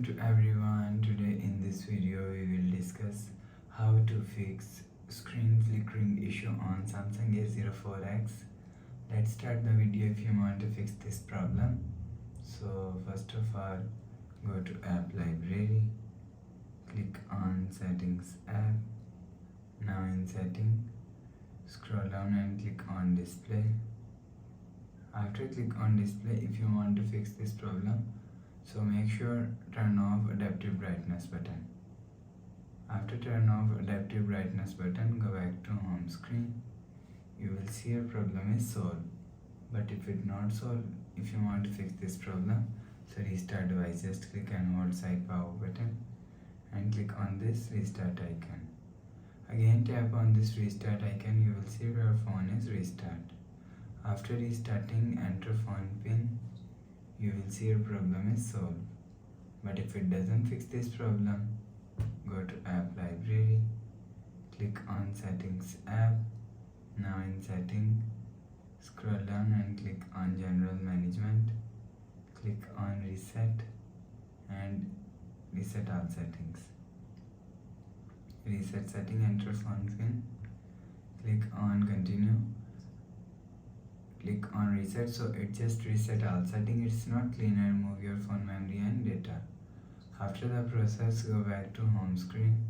Welcome to everyone. Today in this video we will discuss how to fix screen flickering issue on Samsung A04S. Let's start the video if you want to fix this problem. So first of all, go to app library, click on settings app. Now in setting, scroll down and click on display. After click on display, if you want to fix this problem, so make sure turn off adaptive brightness button. After turn off adaptive brightness button, go back to home screen. You will see your problem is solved. But if it not solved, if you want to fix this problem, so restart device, just click and hold side power button and click on this restart icon. Again tap on this restart icon, you will see your phone is restart. After restarting, enter phone pin. You will see your problem is solved. But if it doesn't fix this problem, go to app library, click on settings app. Now in setting, scroll down and click on general management, click on reset and reset all settings. Reset setting, enter phone pin, click on continue, click on reset, so it just reset all settings. It's not clean and remove your phone memory and data. After the process, go back to home screen.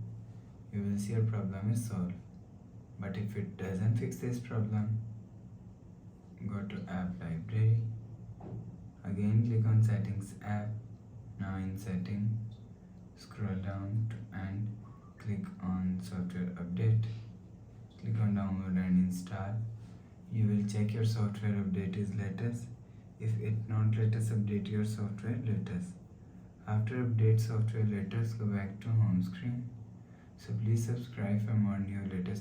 You will see your problem is solved. But if it doesn't fix this problem, go to app library, again click on settings app. Now in setting, scroll down and click on software update, click on download and install. You will check your software update is latest. If it not latest, update your software latest. After update software latest, go back to home screen. So please subscribe for more new latest